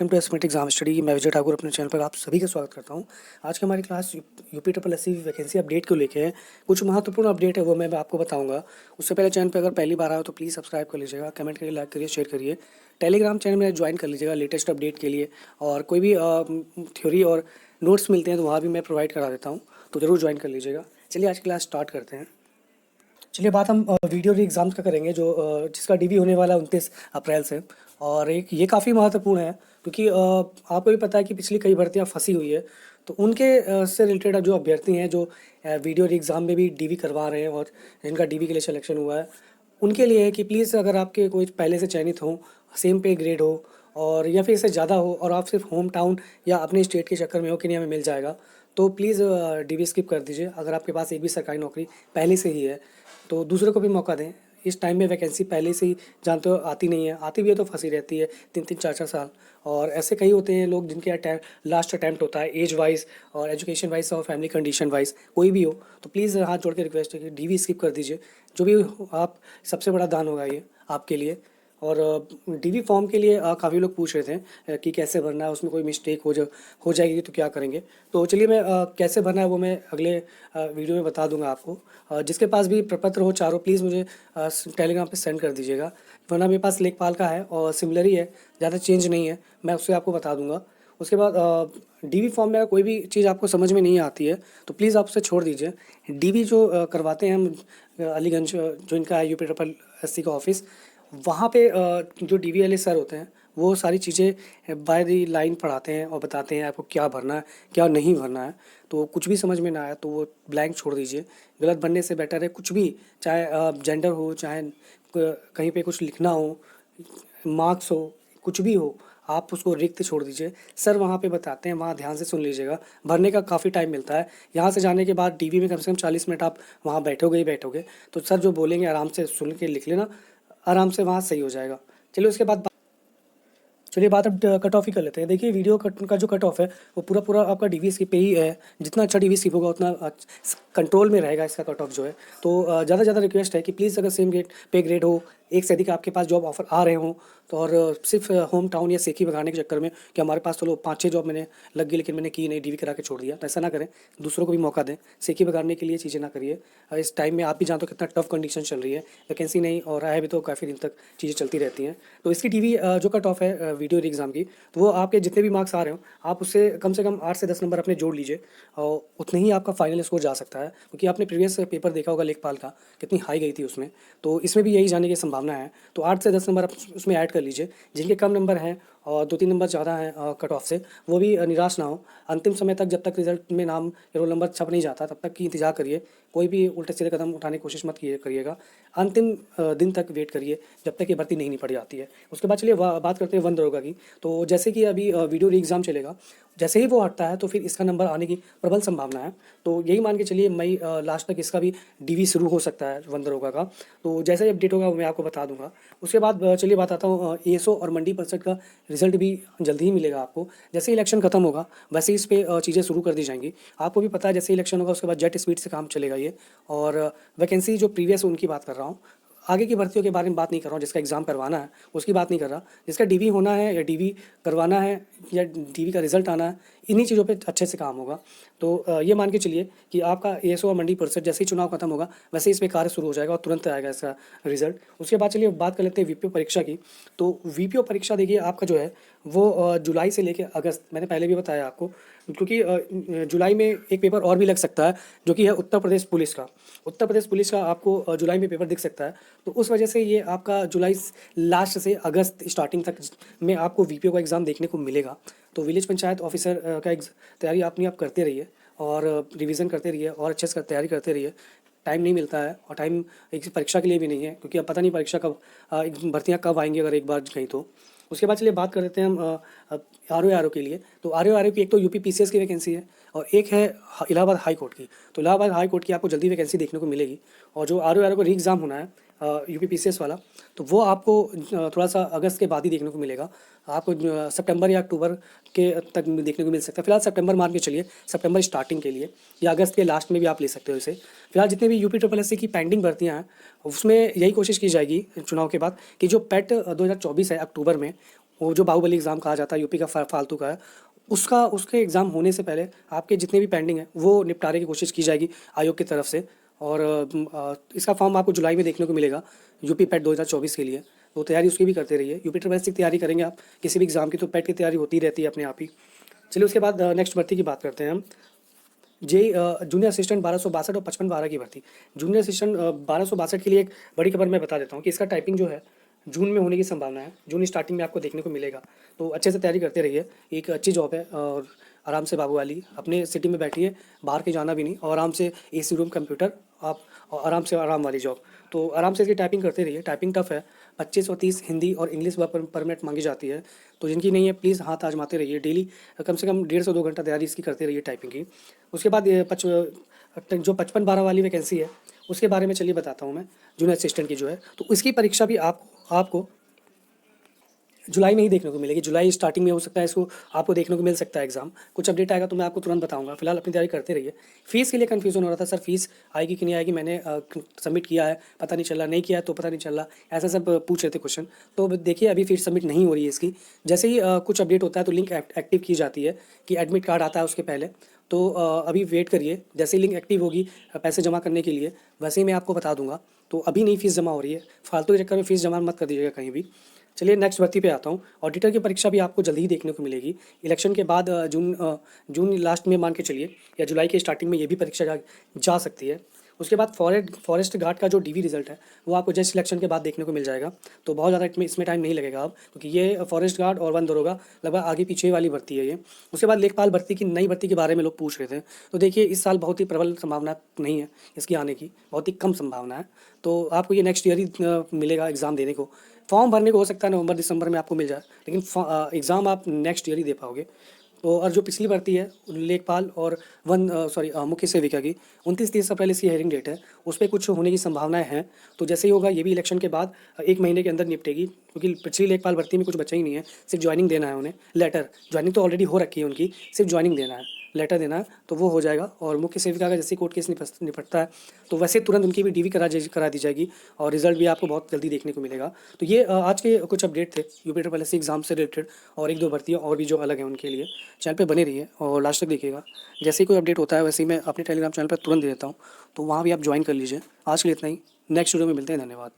Welcome to एस्मेट exam study. मैं विजय ठाकुर अपने चैनल पर आप सभी का स्वागत करता हूं। आज की हमारी class UP triple S C vacancy update को लेके है। कुछ महत्वपूर्ण अपडेट है वो मैं आपको बताऊंगा। उससे पहले चैनल पर अगर पहली बार आया हो तो प्लीज़ सब्सक्राइब कर लीजिएगा, कमेंट करिए, लाइक करिए, शेयर करिए। टेलीग्राम चैनल में ज्वाइन कर लीजिएगा लेटेस्ट अपडेट के लिए। और कोई भी थ्योरी और नोट्स मिलते हैं तो वहाँ भी मैं प्रोवाइड करा देता हूँ, तो ज़रूर ज्वाइन कर लीजिएगा। चलिए आज की क्लास स्टार्ट करते हैं। चलिए बात हम वीडियो री एग्ज़ाम्स का करेंगे जो जिसका डीवी होने वाला है 29 अप्रैल से। और एक ये काफ़ी महत्वपूर्ण है क्योंकि आपको भी पता है कि पिछली कई भर्तियां फंसी हुई है। तो उनके से रिलेटेड जो अभ्यर्थी हैं जो वीडियो री एग्ज़ाम में भी डीवी करवा रहे हैं और जिनका डीवी के लिए सिलेक्शन हुआ है, उनके लिए है कि प्लीज़ अगर आपके कोई पहले से चयनित हो, सेम पे ग्रेड हो और या फिर इससे ज़्यादा हो और आप सिर्फ होम टाउन या अपने स्टेट के चक्कर में हो कि नहीं हमें मिल जाएगा, तो प्लीज़ डीवी स्किप कर दीजिए। अगर आपके पास एक भी सरकारी नौकरी पहले से ही है तो दूसरों को भी मौका दें। इस टाइम में वैकेंसी पहले से ही जानते हो आती नहीं है, आती भी है तो फंसी रहती है 3-3 4-4 साल। और ऐसे कई होते हैं लोग जिनके लास्ट अटैम्प्ट होता है एज वाइज और एजुकेशन वाइज और फैमिली कंडीशन वाइज कोई भी हो, तो प्लीज़ हाथ जोड़ के रिक्वेस्ट है कि डीवी स्किप कर दीजिए। जो भी आप सबसे बड़ा दान होगा ये आपके लिए। और डीवी फॉर्म के लिए काफ़ी लोग पूछ रहे थे कि कैसे भरना है, उसमें कोई मिस्टेक हो जाएगी तो क्या करेंगे। तो चलिए मैं कैसे भरना है वो मैं अगले वीडियो में बता दूंगा आपको। जिसके पास भी प्रपत्र हो चारों प्लीज़ मुझे टेलीग्राम पे सेंड कर दीजिएगा, वरना मेरे पास लेखपाल का है और सिमिलर ही है, ज़्यादा चेंज नहीं है, मैं उससे आपको बता दूंगा। उसके बाद डीवी फॉर्म में अगर कोई भी चीज़ आपको समझ में नहीं आती है तो प्लीज़ आप उसे छोड़ दीजिए। डीवी जो करवाते हैं हम अलीगंज जो इनका है यूपी ट्रिपल एससी का ऑफिस, वहाँ पे जो डीवी वाले सर होते हैं वो सारी चीज़ें बाय दी लाइन पढ़ाते हैं और बताते हैं आपको क्या भरना है क्या नहीं भरना है। तो कुछ भी समझ में ना आया तो वो ब्लैंक छोड़ दीजिए। गलत भरने से बेटर है कुछ भी, चाहे जेंडर हो, चाहे कहीं पे कुछ लिखना हो, मार्क्स हो, कुछ भी हो, आप उसको रिक्त छोड़ दीजिए। सर वहाँ पे बताते हैं, वहाँ ध्यान से सुन लीजिएगा। भरने का काफ़ी टाइम मिलता है। यहाँ से जाने के बाद डीवी में कम से कम 40 मिनट आप वहाँ बैठोगे ही बैठोगे। तो सर जो बोलेंगे आराम से सुन के लिख लेना, आराम से वहाँ सही हो जाएगा। चलिए उसके बाद चलिए बात अब कट ऑफ ही कर लेते हैं। देखिए वीडियो कट का जो कट ऑफ है वो पूरा पूरा आपका डीवी स्किप पे ही है। जितना अच्छा डीवी स्किप होगा उतना कंट्रोल में रहेगा इसका कट ऑफ जो है। तो ज़्यादा से ज़्यादा रिक्वेस्ट है कि प्लीज़ अगर सेम ग्रेड पे ग्रेड हो, एक से अधिक आपके पास जॉब ऑफर आ रहे हों, तो और सिर्फ होम टाउन या सेखी भगाने के चक्कर में कि हमारे पास तो लो 5-6 जॉब मैंने लग गई लेकिन मैंने की नहीं, डीवी करा के छोड़ दिया, तो ऐसा ना करें। दूसरों को भी मौका दें, सेखी भगाने के लिए चीज़ें ना करिए। इस टाइम में आप भी जानते हो कितना टफ कंडीशन चल रही है, वैकेंसी नहीं और है भी तो काफ़ी दिन तक चीज़ें चलती रहती हैं। तो इसकी डीवी जो कट ऑफ है वीडियो एग्ज़ाम की, तो वो आपके जितने भी मार्क्स आ रहे हो आप उससे कम से कम 8 से 10 नंबर अपने जोड़ लीजिए और उतने ही आपका फाइनल स्कोर जा सकता है। क्योंकि आपने प्रीवियस पेपर देखा होगा लेखपाल का, कितनी हाई गई थी उसमें, तो इसमें भी यही जाने की संभावना है। तो 8 से 10 नंबर आप उसमें ऐड कर लीजिए। जिनके कम नंबर हैं और 2-3 नंबर ज़्यादा हैं कट ऑफ से, वो भी निराश ना हो। अंतिम समय तक जब तक रिजल्ट में नाम या रोल नंबर छप नहीं जाता तब तक की इंतजार करिए। कोई भी उल्टे सीधे कदम उठाने की कोशिश मत करिएगा। अंतिम दिन तक वेट करिए जब तक ये भर्ती नहीं निपट जाती है। उसके बाद चलिए बात करते हैं वन दरोगा की। तो जैसे कि अभी वीडियो री एग्ज़ाम चलेगा, जैसे ही वो हटता है तो फिर इसका नंबर आने की प्रबल संभावना है। तो यही मान के चलिए मई लास्ट तक इसका भी डीवी शुरू हो सकता है वन दरोगा का। तो जैसे ही अपडेट होगा वो मैं आपको बता दूंगा। उसके बाद चलिए बात आता हूँ एएसओ और मंडी परिषद का रिजल्ट भी जल्दी ही मिलेगा आपको। जैसे ही इलेक्शन खत्म होगा वैसे ही इस पर चीज़ें शुरू कर दी जाएंगी। आपको भी पता है जैसे इलेक्शन होगा उसके बाद जेट स्पीड से काम चलेगा ये। और वैकेंसी जो प्रीवियस उनकी बात कर रहा हूँ, आगे की भर्तियों के बारे में बात नहीं कर रहा हूँ। जिसका एग्ज़ाम करवाना है उसकी बात नहीं कर रहा, जिसका डीवी होना है या डीवी करवाना है या डीवी का रिजल्ट आना है, इन्हीं चीज़ों पे अच्छे से काम होगा। तो ये मान के चलिए कि आपका एएसओ और मंडी परिषद जैसे ही चुनाव खत्म होगा वैसे ही इस पे कार्य शुरू हो जाएगा और तुरंत आएगा इसका रिजल्ट। उसके बाद चलिए बात कर लेते हैं वीपीओ परीक्षा की। तो वीपीओ परीक्षा देखिए आपका जो है वो जुलाई से लेकर अगस्त, मैंने पहले भी बताया आपको, क्योंकि जुलाई में एक पेपर और भी लग सकता है जो कि है उत्तर प्रदेश पुलिस का। उत्तर प्रदेश पुलिस का आपको जुलाई में पेपर दिख सकता है। तो उस वजह से ये आपका जुलाई लास्ट से अगस्त स्टार्टिंग तक में आपको वीपीओ का एग्ज़ाम देखने को मिलेगा। तो विलेज पंचायत ऑफिसर का तैयारी अपनी आप करते रहिए और रिवीजन करते रहिए और अच्छे से तैयारी करते रहिए। टाइम नहीं मिलता है और टाइम एक परीक्षा के लिए भी नहीं है, क्योंकि अब पता नहीं परीक्षा कब भर्तियाँ कब आएंगी अगर एक बार गई तो। उसके बाद चलिए बात कर लेते हैं हम आर ओ के लिए। तो आर ओ की एक तो यूपी पीसीएस की वैकेंसी है और एक है इलाहाबाद हाई कोर्ट की। तो इलाहाबाद हाई कोर्ट की आपको जल्दी वैकेंसी देखने को मिलेगी। और जो आर ओ को री एग्ज़ाम होना है यूपी पीसीएस वाला, तो वो आपको थोड़ा सा अगस्त के बाद ही देखने को मिलेगा। आपको सितंबर या अक्टूबर के तक देखने को मिल सकता है। फिलहाल सितंबर मान के चलिए, सितंबर स्टार्टिंग के लिए, या अगस्त के लास्ट में भी आप ले सकते हो इसे। फिलहाल जितने भी यूपी ट्रिपल एससी की पेंडिंग भर्तियाँ हैं उसमें यही कोशिश की जाएगी चुनाव के बाद कि जो पेट 2024 है अक्टूबर में, वो जो बाहुबली एग्ज़ाम कहा जाता है यूपी का फालतू का है, उसका उसके एग्ज़ाम होने से पहले आपके जितने भी पेंडिंग हैं वो निपटारे की कोशिश की जाएगी आयोग की तरफ से। और इसका फॉर्म आपको जुलाई में देखने को मिलेगा यूपी पैट 2024 के लिए, तो तैयारी उसकी भी करते रहिए। यूपी ट्रिपल एस की तैयारी करेंगे आप किसी भी एग्ज़ाम की तो पैट की तैयारी होती रहती है अपने आप ही। चलिए उसके बाद नेक्स्ट भर्ती की बात करते हैं हम। जूनियर असिस्टेंट 1262 और 5512 की भर्ती। जूनियर असिस्टेंट 1262 के लिए एक बड़ी खबर मैं बता देता हूँ कि इसका टाइपिंग जो है जून में होने की संभावना है। जून स्टार्टिंग में आपको देखने को मिलेगा, तो अच्छे से तैयारी करते रहिए। एक अच्छी जॉब है और आराम से बाबू वाली अपने सिटी में बैठिए, बाहर के जाना भी नहीं, और आराम से एसी रूम कंप्यूटर आप, और आराम से आराम वाली जॉब। तो आराम से इसकी टाइपिंग करते रहिए। टाइपिंग टफ है, 25 और 30 हिंदी और इंग्लिश वर्ड पर मिनट मांगी जाती है। तो जिनकी नहीं है प्लीज़ हाथ आजमाते रहिए। डेली कम से कम 1.5 से 2 घंटा तैयारी इसकी करते रहिए टाइपिंग की। उसके बाद जो 5512 वाली वैकेंसी है उसके बारे में चलिए बताता हूँ मैं। जूनियर असिस्टेंट की जो है तो उसकी परीक्षा भी आपको जुलाई में ही देखने को मिलेगी। जुलाई स्टार्टिंग में हो सकता है इसको आपको देखने को मिल सकता है एग्जाम। कुछ अपडेट आएगा तो मैं आपको तुरंत बताऊंगा। फिलहाल अपनी तैयारी करते रहिए। फीस के लिए कन्फ्यूजन हो रहा था, सर फीस आएगी कि नहीं आएगी, मैंने सबमिट किया है पता नहीं चला, नहीं किया है तो पता नहीं चला, ऐसा सब पूछ रहे थे क्वेश्चन। तो देखिए अभी फीस सबमिट नहीं हो रही है इसकी। जैसे ही कुछ अपडेट होता है तो लिंक एक्टिव की जाती है कि एडमिट कार्ड आता है उसके पहले। तो अभी वेट करिए, जैसे ही लिंक एक्टिव होगी पैसे जमा करने के लिए वैसे ही मैं आपको बता दूंगा। तो अभी नहीं फीस जमा हो रही है, फालतू के चक्कर में फीस जमा मत कर दीजिएगा कहीं भी। चलिए नेक्स्ट भर्ती पे आता हूँ। ऑडिटर की परीक्षा भी आपको जल्दी ही देखने को मिलेगी। इलेक्शन के बाद जून लास्ट में मान के चलिए या जुलाई के स्टार्टिंग में ये भी परीक्षा जा सकती है। उसके बाद फॉरेस्ट गार्ड का जो डीवी रिजल्ट है वो आपको जस्ट सिलेक्शन के बाद देखने को मिल जाएगा। तो बहुत ज़्यादा इसमें टाइम नहीं लगेगा अब, क्योंकि ये फॉरेस्ट गार्ड और वन दरोगा लगभग आगे पीछे वाली भर्ती है ये। उसके बाद लेखपाल भर्ती की नई भर्ती के बारे में लोग पूछ रहे थे। तो देखिए इस साल बहुत ही प्रबल संभावना नहीं है इसकी आने की, बहुत ही कम संभावना है। तो आपको ये नेक्स्ट ईयर ही मिलेगा एग्ज़ाम देने को। फॉर्म भरने को हो सकता है नवंबर दिसंबर में आपको मिल जाए, लेकिन एग्ज़ाम आप नेक्स्ट ईयर ही दे पाओगे। तो और जो पिछली भर्ती है लेखपाल और मुख्य सेविका की 29-30 अप्रैल इसकी हेयरिंग डेट है, उस पर कुछ होने की संभावनाएं हैं। तो जैसे ही होगा ये भी इलेक्शन के बाद 1 महीने के अंदर निपटेगी, क्योंकि पिछली लेखपाल भर्ती में कुछ बचा ही नहीं है। सिर्फ ज्वाइनिंग देना है उन्हें, लेटर ज्वाइनिंग तो ऑलरेडी हो रखी है उनकी, सिर्फ ज्वाइनिंग देना है, लेटर देना है तो वो हो जाएगा। और मुख्य सेविका का जैसे कोर्ट केस निपटता है तो वैसे तुरंत उनकी भी डीवी करा दी जाएगी और रिजल्ट भी आपको बहुत जल्दी देखने को मिलेगा। तो ये आज के कुछ अपडेट थे UP triple S C exam से रिलेटेड, और 1-2 भर्तियाँ और भी जो अलग हैं उनके लिए। चैनल पे बने रहिए और लास्ट तक देखिएगा। जैसे ही कोई अपडेट होता है वैसे ही मैं अपने टेलीग्राम चैनल पर तुरंत दे देता हूँ, तो वहाँ भी आप ज्वाइन कर लीजिए। आज के लिए इतना ही, नेक्स्ट वीडियो में मिलते हैं। धन्यवाद।